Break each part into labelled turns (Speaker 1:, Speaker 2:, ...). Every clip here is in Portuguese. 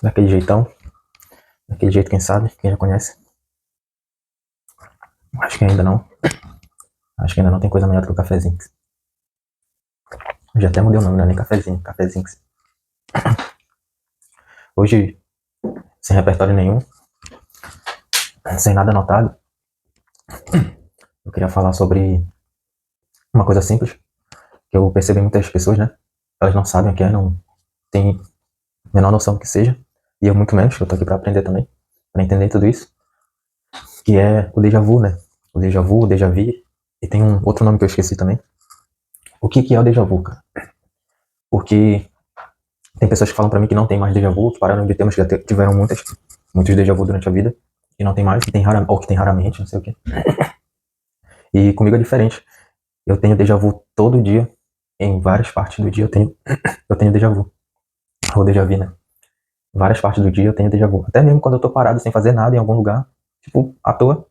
Speaker 1: daquele jeitão, daquele jeito, quem sabe, quem já conhece. Acho que ainda não. Acho que ainda não tem coisa melhor do que o cafezinho. Já até mudei o nome, não é nem cafezinho, cafezinho. Hoje, sem repertório nenhum, sem nada anotado, eu queria falar sobre uma coisa simples, que eu percebi em muitas pessoas, né? Elas não sabem o que é, não têm a menor noção do que seja, e eu muito menos, eu tô aqui pra aprender também, pra entender tudo isso, que é o déjà vu, né? O déjà vu, o déjà vu, e tem um outro nome que eu esqueci também. O que é o déjà vu, cara? Porque tem pessoas que falam pra mim que não tem mais déjà vu, que pararam de ter, mas que já tiveram muitos déjà vu durante a vida, e não tem mais, que tem ou que tem raramente, não sei o quê. E comigo é diferente. Eu tenho déjà vu todo dia, em várias partes do dia eu tenho déjà vu, ou déjà vu, né? Várias partes do dia eu tenho déjà vu. Até mesmo quando eu tô parado sem fazer nada em algum lugar, tipo, à toa,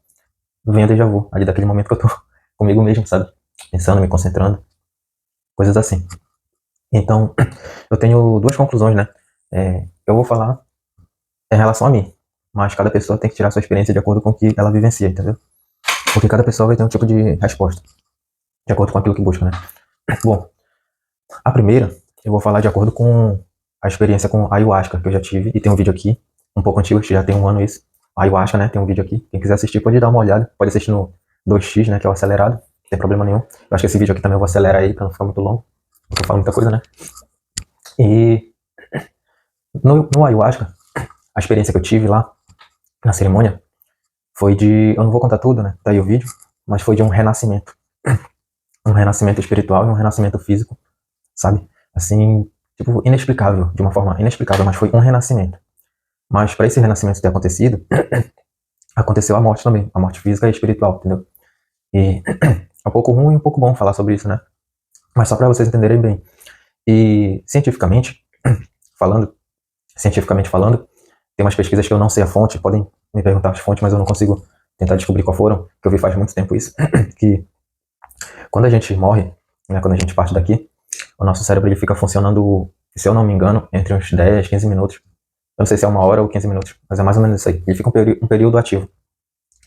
Speaker 1: vem o déjà vu, ali daquele momento que eu tô comigo mesmo, sabe? Pensando, me concentrando, coisas assim. Então, eu tenho duas conclusões, né? Eu vou falar em relação a mim, mas cada pessoa tem que tirar sua experiência de acordo com o que ela vivencia, entendeu? Porque cada pessoa vai ter um tipo de resposta, de acordo com aquilo que busca, né? Bom, a primeira, eu vou falar de acordo com a experiência com ayahuasca que eu já tive, e tem um vídeo aqui, um pouco antigo, que já tem um ano isso. Ayahuasca, né? Tem um vídeo aqui. Quem quiser assistir pode dar uma olhada. Pode assistir no 2x, né? Que é o acelerado. Não tem problema nenhum. Eu acho que esse vídeo aqui também eu vou acelerar aí pra não ficar muito longo. Porque eu falo muita coisa, né? E no ayahuasca, a experiência que eu tive lá na cerimônia foi de. Eu não vou contar tudo, né? Tá aí o vídeo. Mas foi de um renascimento. Um renascimento espiritual e um renascimento físico, sabe? Assim, tipo, inexplicável, de uma forma inexplicável, mas foi um renascimento. Mas para esse renascimento ter acontecido, aconteceu a morte também, a morte física e espiritual, entendeu? E é um pouco ruim e um pouco bom falar sobre isso, né? Mas só para vocês entenderem bem. E falando, cientificamente falando, tem umas pesquisas que eu não sei a fonte, podem me perguntar as fontes, mas eu não consigo tentar descobrir qual foram, que eu vi faz muito tempo isso, que quando a gente morre, né, quando a gente parte daqui, o nosso cérebro ele fica funcionando, se eu não me engano, entre uns 10, 15 minutos. Eu não sei se é 1 hora ou 15 minutos, mas é mais ou menos isso aí. Ele fica um período ativo.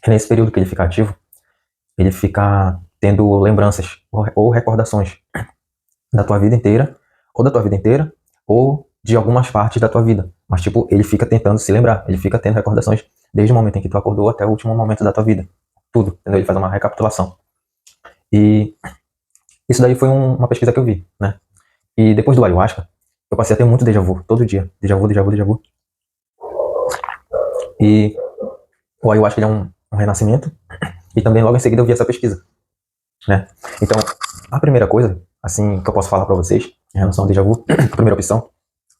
Speaker 1: E nesse período que ele fica ativo, ele fica tendo lembranças ou recordações da tua vida inteira, ou da tua vida inteira, ou de algumas partes da tua vida. Mas, tipo, ele fica tentando se lembrar, ele fica tendo recordações desde o momento em que tu acordou até o último momento da tua vida. Tudo, entendeu? Ele faz uma recapitulação. E isso daí foi uma pesquisa que eu vi, né? E depois do ayahuasca, eu passei a ter muito déjà vu, todo dia. Déjà vu, déjà vu, déjà vu. E o ayahuasca ele é um renascimento, e também logo em seguida eu vi essa pesquisa, né? Então, a primeira coisa, assim, que eu posso falar pra vocês, em relação ao déjà vu, a primeira opção,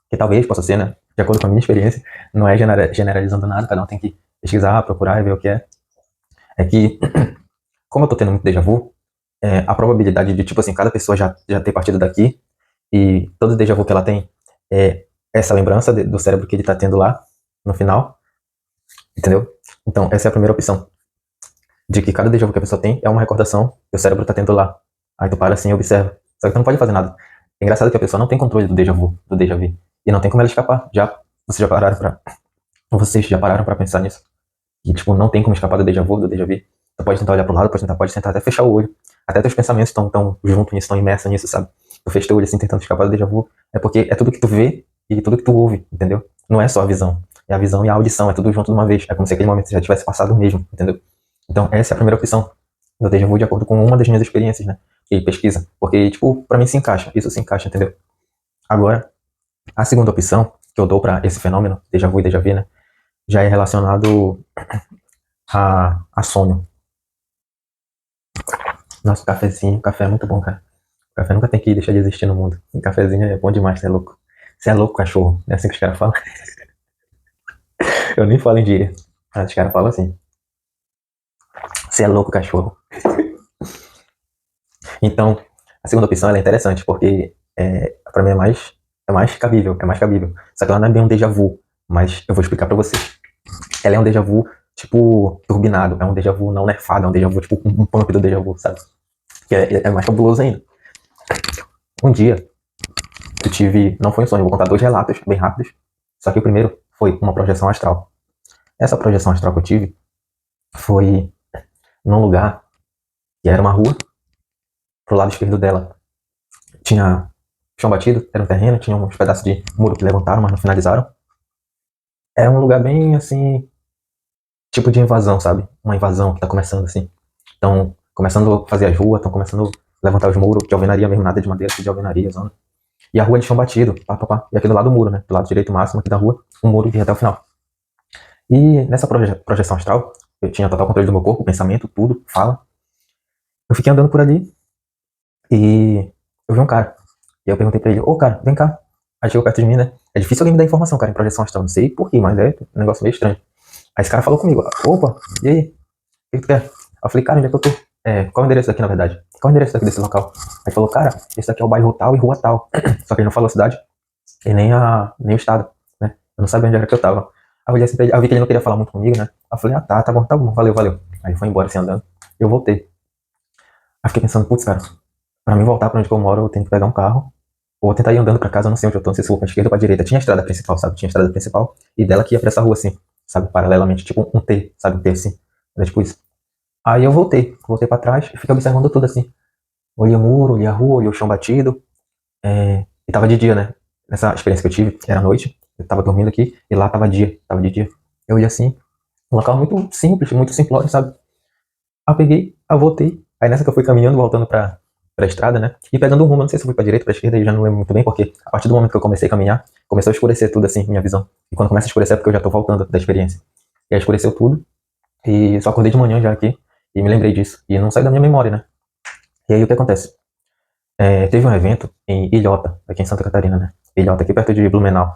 Speaker 1: que talvez possa ser, né, de acordo com a minha experiência, não é generalizando nada, cada um tem que pesquisar, procurar e ver o que é que, como eu tô tendo muito déjà vu, a probabilidade de, tipo assim, cada pessoa já ter partido daqui, e todo déjà vu que ela tem é essa lembrança do cérebro que ele tá tendo lá, no final, entendeu? Então, essa é a primeira opção, de que cada déjà vu que a pessoa tem é uma recordação que o cérebro tá tendo lá. Aí tu para assim e observa. Só que tu não pode fazer nada. É engraçado que a pessoa não tem controle do déjà vu, do déjà vu. E não tem como ela escapar. Vocês já pararam pra pensar nisso? E, tipo, não tem como escapar do déjà vu, do déjà vu. Tu pode tentar olhar pro lado, pode tentar até fechar o olho. Até teus pensamentos estão tão juntos nisso, estão imersos nisso, sabe? Tu fecha teu olho assim, tentando escapar do déjà vu. É porque é tudo que tu vê e tudo que tu ouve, entendeu? Não é só a visão. É a visão e a audição, é tudo junto de uma vez. É como se aquele momento já tivesse passado mesmo, entendeu? Então, essa é a primeira opção do déjà vu de acordo com uma das minhas experiências, né? E pesquisa. Porque, tipo, pra mim se encaixa. Isso se encaixa, entendeu? Agora, a segunda opção que eu dou pra esse fenômeno, déjà vu e déjà vu, né? Já é relacionado a sonho. Nossa, cafezinho. Café é muito bom, cara. Café nunca tem que deixar de existir no mundo. E cafezinho é bom demais, você é louco. Você é louco, cachorro. É assim que os caras falam. Eu nem falo em gíria. Mas os caras falam assim. Você é louco, cachorro. Então, a segunda opção ela é interessante, porque pra mim é mais cabível, é mais cabível. Só que ela não é bem um déjà vu, mas eu vou explicar pra vocês. Ela é um déjà vu, tipo, turbinado, é um déjà vu não nerfado, é um déjà vu, tipo, um pump do déjà vu, sabe? Que é mais cabuloso ainda. Um dia, não foi um sonho, eu vou contar 2 relatos bem rápidos, só que o primeiro foi uma projeção astral. Essa projeção astral que eu tive foi num lugar que era uma rua. Pro lado esquerdo dela tinha chão batido, era um terreno, tinha uns pedaços de muro que levantaram, mas não finalizaram. É um lugar bem assim, tipo de invasão, sabe? Uma invasão que tá começando assim. Então, começando a fazer as ruas, estão começando a levantar os muros de alvenaria mesmo, nada de madeira, de alvenaria, zona. E a rua de chão batido, pá, pá, pá. E aqui do lado do muro, né? Do lado direito máximo aqui da rua, um muro que ia até o final. E nessa projeção astral, eu tinha total controle do meu corpo, pensamento, tudo, fala. Eu fiquei andando por ali e eu vi um cara. E eu perguntei pra ele, ô cara, vem cá. Aí chegou perto de mim, né? É difícil alguém me dar informação, cara, em projeção astral. Não sei porquê, mas é um negócio meio estranho. Aí esse cara falou comigo, opa, e aí? O que tu quer? Aí eu falei, cara, onde é que eu tô? Qual é o endereço daqui, na verdade? Qual é o endereço daqui desse local? Aí ele falou, cara, esse daqui é o bairro tal e rua tal. Só que ele não falou a cidade e nem o estado, né? Eu não sabia onde era que eu tava. Aí eu olhei assim pra ele, aí eu vi que ele não queria falar muito comigo, né? Aí eu falei, ah tá bom, valeu, valeu. Aí ele foi embora assim andando. Eu voltei. Aí fiquei pensando, putz, cara, pra mim voltar pra onde eu moro, eu tenho que pegar um carro. Ou tentar ir andando pra casa, eu não sei onde eu tô, não sei se eu vou pra esquerda ou pra direita. Tinha a estrada principal, sabe? Tinha a estrada principal. E dela que ia pra essa rua, assim, sabe? Paralelamente, tipo um T, sabe? Um T assim. Era tipo isso. Aí eu voltei pra trás e fiquei observando tudo assim. Olhei o muro, olhei a rua, olhei o chão batido. E tava de dia, né? Nessa experiência que eu tive, era noite. Eu tava dormindo aqui e lá tava dia, tava de dia. Eu olhei assim, um local muito simples, muito simplório, sabe? Aí eu peguei, eu voltei. Aí nessa que eu fui caminhando, voltando pra estrada, né? E pegando um rumo, não sei se eu fui pra direita, pra esquerda, eu já não lembro muito bem, porque a partir do momento que eu comecei a caminhar, começou a escurecer tudo assim, minha visão. E quando começa a escurecer é porque eu já tô voltando da experiência. E aí escureceu tudo, e só acordei de manhã já aqui, e me lembrei disso. E não saiu da minha memória, né? E aí o que acontece? Teve um evento em Ilhota, aqui em Santa Catarina, né? Ilhota, aqui perto de Blumenau.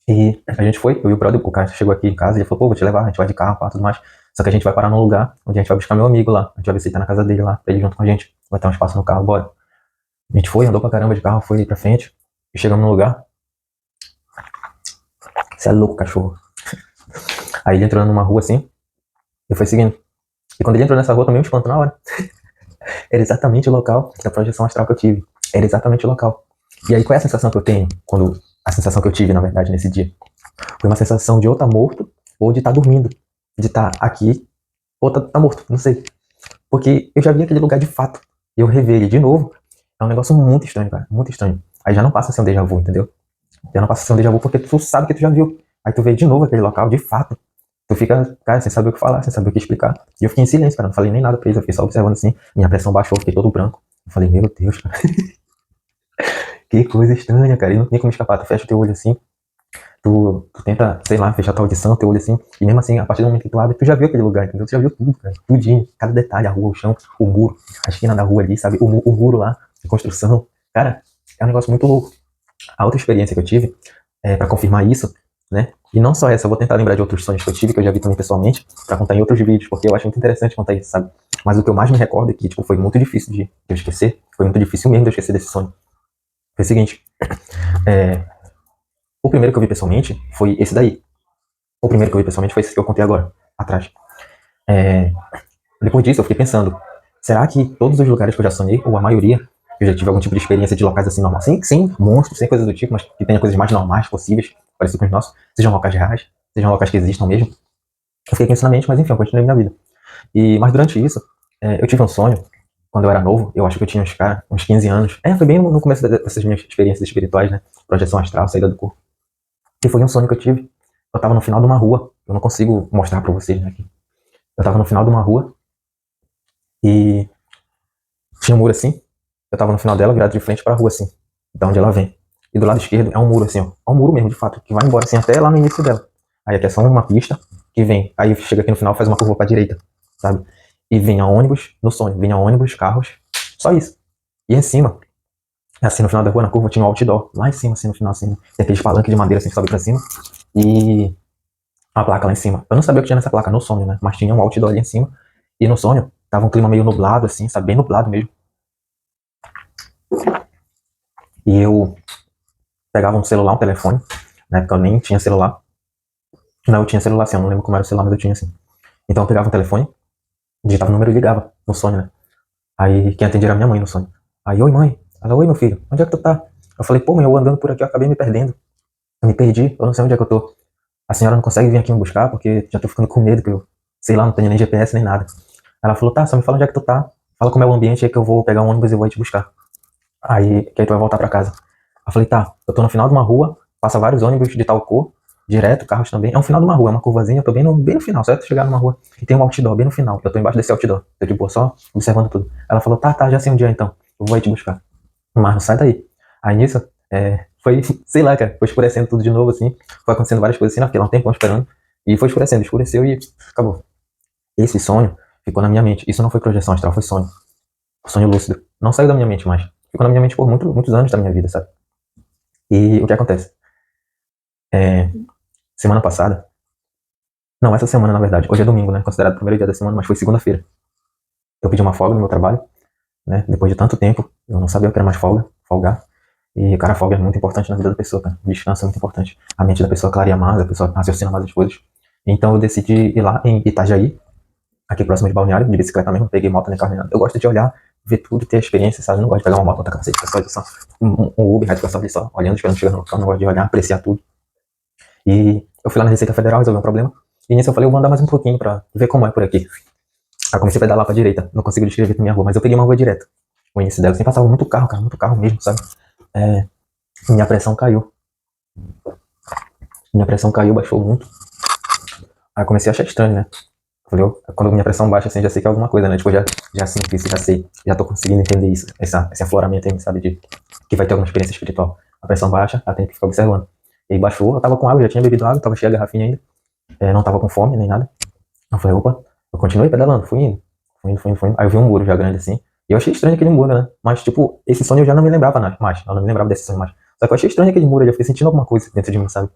Speaker 1: E a gente foi, eu e o brother, o cara chegou aqui em casa e ele falou, pô, vou te levar, a gente vai de carro, pá, tudo mais. Só que a gente vai parar num lugar onde a gente vai buscar meu amigo lá. A gente vai visitar na casa dele lá, pra ele junto com a gente. Vai ter um espaço no carro, bora. A gente foi, andou pra caramba de carro, foi pra frente. E chegamos no lugar. Você é louco, cachorro. Aí ele entrou numa rua assim, e foi seguindo. E quando ele entrou nessa rua, também me espantou na hora. Era exatamente o local da projeção astral que eu tive. Era exatamente o local. E aí, qual é a sensação que eu tenho? A sensação que eu tive, na verdade, nesse dia? Foi uma sensação de ou estar morto, ou de estar dormindo. De estar aqui, ou tá morto, não sei. Porque eu já vi aquele lugar de fato. E eu revi ele de novo. É um negócio muito estranho, cara. Muito estranho. Aí já não passa a ser um déjà vu, entendeu? Já não passa a ser um déjà vu porque tu sabe que tu já viu. Aí tu vê de novo aquele local de fato. Tu fica, cara, sem saber o que falar, sem saber o que explicar. E eu fiquei em silêncio, cara. Não falei nem nada pra eles. Eu fiquei só observando assim. Minha pressão baixou, fiquei todo branco. Eu falei, meu Deus, cara. Que coisa estranha, cara. E não tem como escapar. Tu fecha o teu olho assim. Tu tenta, sei lá, fechar tua audição, teu olho assim, e mesmo assim, a partir do momento que tu abre, tu já viu aquele lugar, entendeu? Tu já viu tudo, cara, tudinho, cada detalhe, a rua, o chão, o muro, a esquina da rua ali, sabe? O muro lá, a construção. Cara, é um negócio muito louco. A outra experiência que eu tive, pra confirmar isso, né? E não só essa, eu vou tentar lembrar de outros sonhos que eu tive, que eu já vi também pessoalmente, pra contar em outros vídeos, porque eu acho muito interessante contar isso, sabe? Mas o que eu mais me recordo é que, tipo, foi muito difícil de eu esquecer, foi muito difícil mesmo de eu esquecer desse sonho. Foi o seguinte, o primeiro que eu vi pessoalmente foi esse daí. O primeiro que eu vi pessoalmente foi esse que eu contei agora, atrás. Depois disso, eu fiquei pensando, será que todos os lugares que eu já sonhei, ou a maioria, eu já tive algum tipo de experiência de locais assim normais, sem monstros, sem coisas do tipo, mas que tenha coisas mais normais possíveis, parecidas com os nossos, sejam locais reais, sejam locais que existam mesmo. Eu fiquei com isso na mente, mas enfim, eu continuei minha vida. Mas durante isso, eu tive um sonho, quando eu era novo, eu acho que eu tinha uns 15 anos. Foi bem no começo dessas minhas experiências espirituais, né? Projeção astral, saída do corpo. E foi um sonho que eu tive. Eu tava no final de uma rua, eu não consigo mostrar pra vocês, né? Eu tava no final de uma rua, e tinha um muro assim. Eu tava no final dela, virado de frente pra rua, assim. Da onde ela vem. E do lado esquerdo é um muro, assim, ó. É um muro mesmo, de fato, que vai embora, assim, até lá no início dela. Aí aqui é só uma pista que vem. Aí chega aqui no final, faz uma curva pra direita, sabe? E vinha ônibus, no sonho, vinha ônibus, carros. Só isso. E em cima, assim, no final da rua, na curva, tinha um outdoor. Lá em cima, assim, no final, assim. Tem aqueles palanques de madeira, assim, que sobe pra cima. E uma placa lá em cima. Eu não sabia o que tinha nessa placa no sonho, né? Mas tinha um outdoor ali em cima. E no sonho, tava um clima meio nublado, assim, sabe? Bem nublado mesmo. E eu pegava um celular, um telefone. Na época eu nem tinha celular. Não, eu tinha celular assim, eu não lembro como era o celular, mas eu tinha assim. Então eu pegava um telefone, digitava o número e ligava no sonho, né? Aí quem atendia era minha mãe no sonho. Aí, oi mãe. Ela, oi meu filho, onde é que tu tá? Eu falei, pô mãe, eu andando por aqui, eu acabei me perdendo. Eu me perdi, eu não sei onde é que eu tô. a senhora não consegue vir aqui me buscar porque já tô ficando com medo que eu, sei lá, não tenho nem GPS nem nada. Ela falou, tá, só me fala onde é que tu tá, fala como é o ambiente aí que eu vou pegar um ônibus e vou aí te buscar. Que aí tu vai voltar pra casa. Eu falei, tá, eu tô no final de uma rua, passa vários ônibus de tal cor, direto, carros também. É um final de uma rua, é uma curvazinha, eu tô bem no final, certo? Chegar numa rua e tem um outdoor bem no final. Eu tô embaixo desse outdoor, tô de boa, só observando tudo. Ela falou, tá, já sei onde é então, eu vou aí te buscar. Mas não sai daí. Aí nisso, foi, sei lá, cara, foi escurecendo tudo de novo, assim. Foi acontecendo várias coisas assim na fila, um tempão esperando. E foi escurecendo, escureceu e acabou. Esse sonho ficou na minha mente. Isso não foi projeção astral, foi sonho. Sonho lúcido. Não saiu da minha mente mais. Ficou na minha mente por muitos anos da minha vida, sabe? E o que acontece? É, semana passada. Não, essa semana, na verdade. Hoje é domingo, né? Considerado o primeiro dia da semana, mas foi segunda-feira. Eu pedi uma folga no meu trabalho, né? Depois de tanto tempo, eu não sabia o que era mais folgar. E, cara, a folga é muito importante na vida da pessoa, cara. O descanso é muito importante. A mente da pessoa clareia mais, a pessoa raciocina mais as coisas. Então eu decidi ir lá em Itajaí, aqui próximo de Balneário, de bicicleta mesmo. Peguei moto, nem carro, nem nada. Eu gosto de olhar, ver tudo, ter a experiência, sabe? Eu não gosto de pegar uma moto, botar capacete, ficar só um Uber, ficar só ali só olhando, esperando chegar no local. Não gosto de olhar, apreciar tudo. E eu fui lá na Receita Federal, resolvi um problema. E nisso eu falei, eu vou andar mais um pouquinho pra ver como é por aqui. Aí comecei a pedalar pra direita. Não consigo descrever pra minha rua, mas eu peguei uma rua direta. O início dela, assim, passava muito carro, cara, muito carro mesmo, sabe? É, minha pressão caiu. Minha pressão caiu, baixou muito. Aí eu comecei a achar estranho, né? Falei, quando minha pressão baixa, assim, já sei que é alguma coisa, né? Tipo, já sinto isso, já sei. Já tô conseguindo entender isso. Esse afloramento aí, sabe? De que vai ter alguma experiência espiritual. A pressão baixa, ela tem que ficar observando. E aí baixou, eu tava com água, já tinha bebido água, tava cheia a garrafinha ainda. Não tava com fome, nem nada. Eu falei, opa, eu continuei pedalando, fui indo. Fui indo. Aí eu vi um muro já grande assim. E eu achei estranho aquele muro, né? Mas, tipo, esse sonho eu já não me lembrava mais. Eu não me lembrava desse sonho mais. Só que eu achei estranho aquele muro, eu já fiquei sentindo alguma coisa dentro de mim, sabe?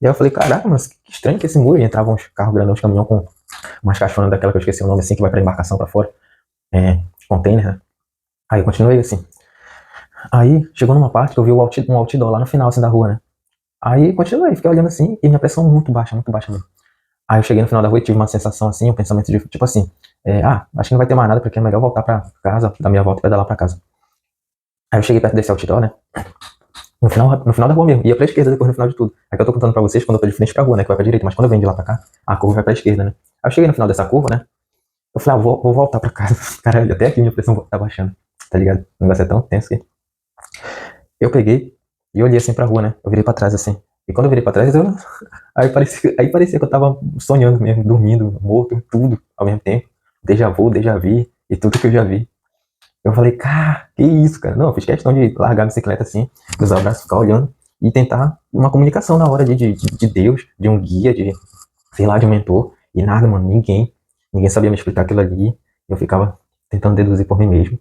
Speaker 1: E aí eu falei, caraca, mas que estranho que esse muro. E entravam uns carros grandões, caminhão com umas caixonas daquela que eu esqueci o nome assim, que vai pra embarcação pra fora. Container, né? Aí eu continuei assim. Aí chegou numa parte que eu vi um outdoor lá no final, assim, da rua, né? Aí continuei, fiquei olhando assim, e minha pressão muito baixa mesmo. Aí eu cheguei no final da rua e tive uma sensação assim, um pensamento de, tipo assim, acho que não vai ter mais nada, porque é melhor voltar pra casa, dar minha volta e pedalar pra casa. Aí eu cheguei perto desse outdoor, né? No final da rua mesmo, ia pra esquerda depois no final de tudo. Aqui eu tô contando pra vocês quando eu tô de frente pra rua, né? Que vai pra direita, mas quando eu venho de lá pra cá, a curva vai pra esquerda, né? Aí eu cheguei no final dessa curva, né? Eu falei, vou voltar pra casa. Caralho, até aqui minha pressão tá baixando, tá ligado? O negócio é tão tenso que. Eu peguei e olhei assim pra rua, né? Eu virei pra trás assim. E quando eu virei pra trás, aí parecia que eu tava sonhando mesmo, dormindo, morto, tudo ao mesmo tempo. Déjà vu, déjà vu e tudo que eu já vi. Eu falei, cara, que isso, cara? Não, eu fiz questão de largar a bicicleta assim, cruzar o braço, ficar olhando e tentar uma comunicação na hora de Deus, de um guia, sei lá, de um mentor. E nada, mano, ninguém sabia me explicar aquilo ali. Eu ficava tentando deduzir por mim mesmo.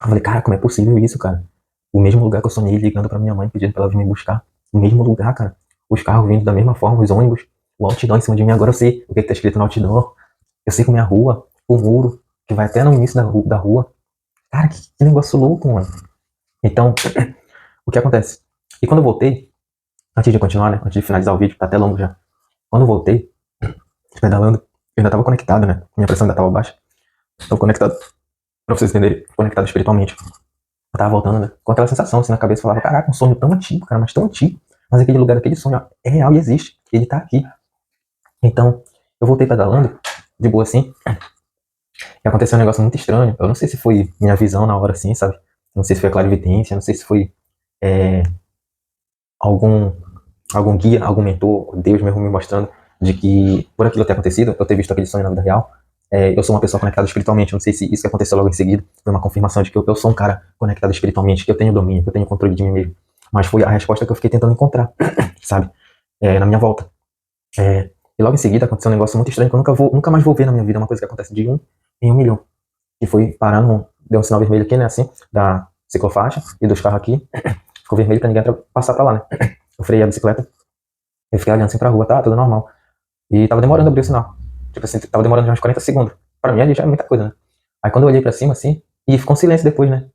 Speaker 1: Eu falei, cara, como é possível isso, cara? O mesmo lugar que eu sonhei ligando pra minha mãe, pedindo pra ela vir me buscar. O mesmo lugar, cara. Os carros vindo da mesma forma, os ônibus, o outdoor em cima de mim. Agora eu sei o que tá escrito no outdoor. Eu sei como é a rua, o muro, que vai até no início da rua. Cara, que negócio louco, mano. Então, o que acontece? E quando eu voltei, antes de continuar, né? Antes de finalizar o vídeo, tá até longo já. Quando eu voltei, pedalando, eu ainda tava conectado, né? Minha pressão ainda tava baixa. Tava conectado, pra vocês entenderem, conectado espiritualmente. Eu tava voltando, né? Com aquela sensação assim na cabeça, eu falava, caraca, um sonho tão antigo, cara, mas tão antigo. Mas aquele lugar, aquele sonho é real e existe. Ele tá aqui. Então, eu voltei pedalando, de boa assim, e aconteceu um negócio muito estranho. Eu não sei se foi minha visão na hora assim, sabe? Não sei se foi clarividência, não sei se foi é, algum, algum guia, algum mentor, Deus mesmo me mostrando de que, por aquilo ter acontecido, eu ter visto aquele sonho na vida real, eu sou uma pessoa conectada espiritualmente. Não sei se isso que aconteceu logo em seguida foi uma confirmação de que eu sou um cara conectado espiritualmente, que eu tenho domínio, que eu tenho controle de mim mesmo. Mas foi a resposta que eu fiquei tentando encontrar, sabe? Na minha volta. E logo em seguida aconteceu um negócio muito estranho que eu nunca mais vou ver na minha vida. Uma coisa que acontece de 1 em 1 milhão. E foi parar deu um sinal vermelho aqui, né? Assim, da ciclofaixa e dos carros aqui. Ficou vermelho pra ninguém passar pra lá, né? Eu freiei a bicicleta. Eu fiquei olhando assim pra rua, tá tudo normal. E tava demorando a abrir o sinal. Tipo assim, tava demorando já uns 40 segundos. Pra mim ali já é muita coisa, né? Aí quando eu olhei pra cima assim, e ficou um silêncio depois, né?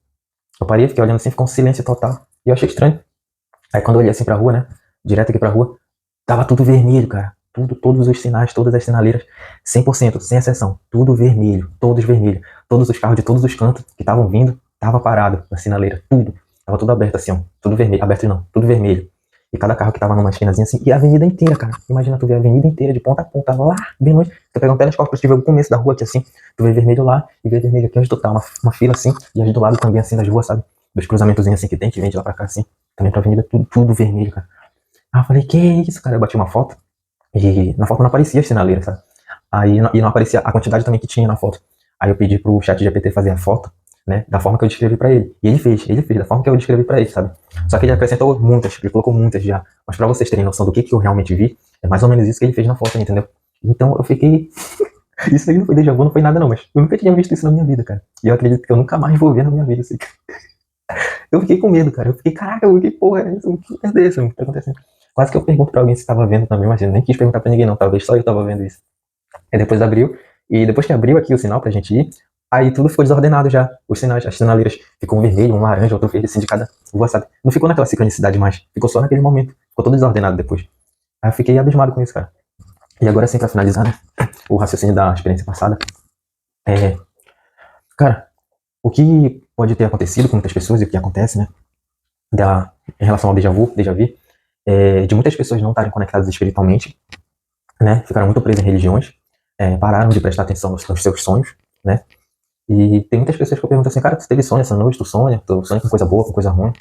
Speaker 1: Eu parei, fiquei olhando assim, ficou um silêncio total. E eu achei estranho. Aí quando eu olhei assim pra rua, né? Direto aqui pra rua, tava tudo vermelho, cara. Tudo, todos os sinais, todas as sinaleiras, 100%, sem exceção. Tudo vermelho, todos vermelhos. Todos os carros de todos os cantos que estavam vindo, tava parado na sinaleira. Tudo. Tava tudo aberto assim, ó. Tudo vermelho. Aberto não, tudo vermelho. E cada carro que tava numa esquinazinha assim, e a avenida inteira, cara. Imagina tu ver a avenida inteira, de ponta a ponta, lá, bem longe. Tu pega um telescópio, tu vê o começo da rua aqui assim, tu vê vermelho lá, e vê vermelho aqui onde tu tá, uma fila assim, e aí do lado também assim das ruas, sabe? Dos cruzamentozinhos assim que tem, que vem de lá pra cá assim. Também pra avenida, tudo vermelho, cara. Aí eu falei, que isso, cara? Eu bati uma foto, e na foto não aparecia as sinaleiras, sabe? Aí e não aparecia a quantidade também que tinha na foto. Aí eu pedi pro chat GPT fazer a foto, né, da forma que eu descrevi pra ele. E ele fez da forma que eu descrevi pra ele, sabe? Só que ele acrescentou muitas, ele colocou muitas já. Mas pra vocês terem noção do que eu realmente vi, é mais ou menos isso que ele fez na foto, entendeu? Então eu fiquei. Isso aí não foi déjà vu, não foi nada não, mas eu nunca tinha visto isso na minha vida, cara. E eu acredito que eu nunca mais vou ver na minha vida, assim. Eu fiquei com medo, cara. Eu fiquei, caraca, que porra é isso? Que merda é isso? O que tá acontecendo? Quase que eu pergunto pra alguém se tava vendo também, imagina. Nem quis perguntar pra ninguém, não. Talvez só eu tava vendo isso. Aí depois abriu, e depois que abriu aqui o sinal pra gente ir, aí tudo ficou desordenado já. Os sinais, as sinaleiras ficou um vermelho, um laranja, outro verde, assim, de cada rua, sabe? Não ficou naquela sincronicidade mais. Ficou só naquele momento. Ficou todo desordenado depois. Aí eu fiquei abismado com isso, cara. E agora sim, pra finalizar, né? O raciocínio da experiência passada. É, cara, o que pode ter acontecido com muitas pessoas e o que acontece, né? Em relação ao déjà vu, de muitas pessoas não estarem conectadas espiritualmente, né? Ficaram muito presas em religiões, pararam de prestar atenção nos seus sonhos, né? E tem muitas pessoas que eu pergunto assim, cara, tu teve sonho essa noite? Tu sonha com coisa boa, com coisa ruim?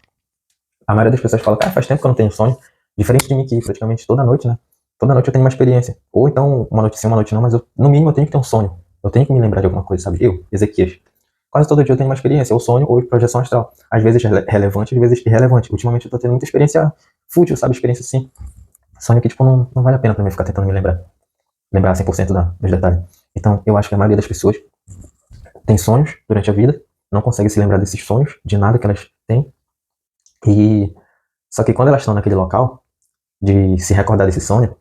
Speaker 1: A maioria das pessoas fala, cara, faz tempo que eu não tenho sonho. Diferente de mim que praticamente toda noite, né? Toda noite eu tenho uma experiência. Ou então, uma noite sim, uma noite não, mas no mínimo eu tenho que ter um sonho. Eu tenho que me lembrar de alguma coisa, sabe? Eu, Ezequias. Quase todo dia eu tenho uma experiência, ou sonho, ou projeção astral. Às vezes relevante, às vezes irrelevante. Ultimamente eu tô tendo muita experiência fútil, sabe? Experiência assim. Sonho que, tipo, não vale a pena pra mim ficar tentando me lembrar 100% dos detalhes. Então, eu acho que a maioria das pessoas tem sonhos durante a vida, não consegue se lembrar desses sonhos, de nada que elas têm. E só que quando elas estão naquele local, de se recordar desse sonho,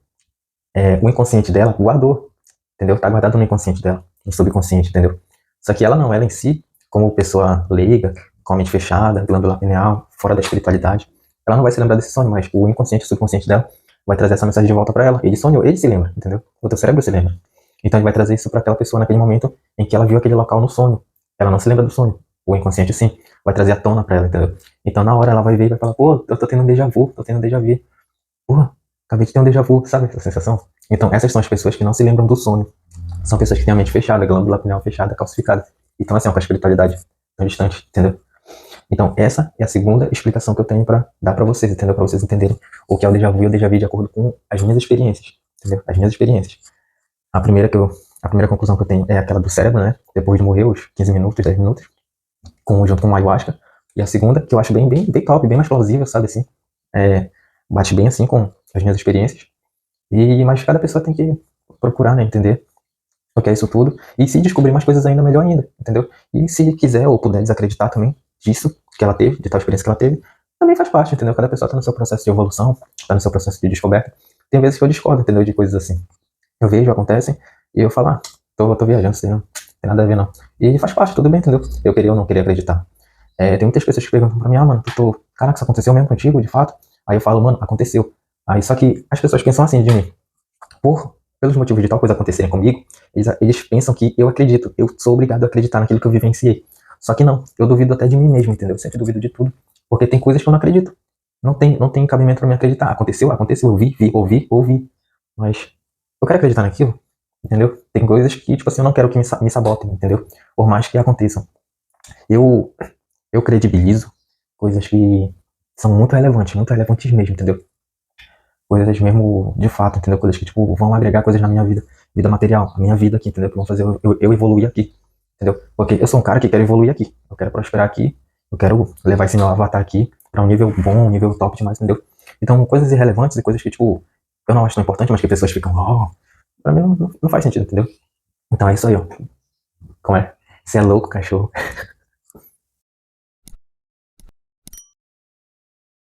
Speaker 1: o inconsciente dela guardou, entendeu? Tá guardado no inconsciente dela, no subconsciente, entendeu? Só que ela não, ela em si, como pessoa leiga, com a mente fechada, glândula pineal, fora da espiritualidade, ela não vai se lembrar desse sonho, mas o inconsciente, o subconsciente dela vai trazer essa mensagem de volta para ela. Ele sonhou, ele se lembra, entendeu? O teu cérebro se lembra. Então ele vai trazer isso para aquela pessoa naquele momento em que ela viu aquele local no sonho. Ela não se lembra do sonho. O inconsciente sim, vai trazer à tona para ela, entendeu? Então na hora ela vai ver e vai falar, pô, eu tô tendo um déjà vu, tô tendo um déjà vu. Porra, acabei de ter um déjà vu, sabe essa sensação? Então essas são as pessoas que não se lembram do sonho. São pessoas que têm a mente fechada, a glândula pineal fechada, calcificada. Então assim, com a espiritualidade tão distante, entendeu? Então essa é a segunda explicação que eu tenho para dar para vocês, entendeu? Para vocês entenderem o que é o déjà vu e o déjà vu de acordo com as minhas experiências, entendeu? As minhas experiências. A primeira conclusão que eu tenho é aquela do cérebro, né? Depois de morrer, os 15 minutos, 10 minutos, junto com o ayahuasca. E a segunda, que eu acho bem top, bem mais plausível, sabe assim? Bate bem assim com as minhas experiências. Mas cada pessoa tem que procurar, né? Entender o que é isso tudo. E se descobrir mais coisas ainda, melhor ainda, entendeu? E se quiser ou puder desacreditar também disso que ela teve, de tal experiência que ela teve, também faz parte, entendeu? Cada pessoa tá no seu processo de evolução, tá no seu processo de descoberta. Tem vezes que eu discordo, entendeu? De coisas assim. Eu vejo, acontecem, e eu falo, tô viajando, isso aí não tem nada a ver, não. E faz parte, tudo bem, entendeu? Eu queria ou não queria acreditar. Tem muitas pessoas que perguntam pra mim, mano, caraca, isso aconteceu mesmo contigo, de fato? Aí eu falo, mano, aconteceu. Aí só que as pessoas pensam assim de mim, pelos motivos de tal coisa acontecerem comigo, eles pensam que eu acredito, eu sou obrigado a acreditar naquilo que eu vivenciei. Só que não, eu duvido até de mim mesmo, entendeu? Eu sempre duvido de tudo, porque tem coisas que eu não acredito. Não tem cabimento pra mim acreditar. Aconteceu, eu vi, ouvi. Mas eu quero acreditar naquilo, entendeu? Tem coisas que, tipo assim, eu não quero que me sabotem, entendeu? Por mais que aconteçam. Eu, eu credibilizo coisas que são muito relevantes mesmo, entendeu? Coisas mesmo de fato, entendeu? Coisas que, tipo, vão agregar coisas na minha vida material, a minha vida aqui, entendeu? Que vão fazer eu evoluir aqui, entendeu? Porque eu sou um cara que quer evoluir aqui, eu quero prosperar aqui, eu quero levar esse meu avatar aqui pra um nível bom, um nível top demais, entendeu? Então, coisas irrelevantes e coisas que, tipo, eu não acho tão importante, mas que pessoas ficam, pra mim não faz sentido, entendeu? Então é isso aí, ó. Como é? Você é louco, cachorro.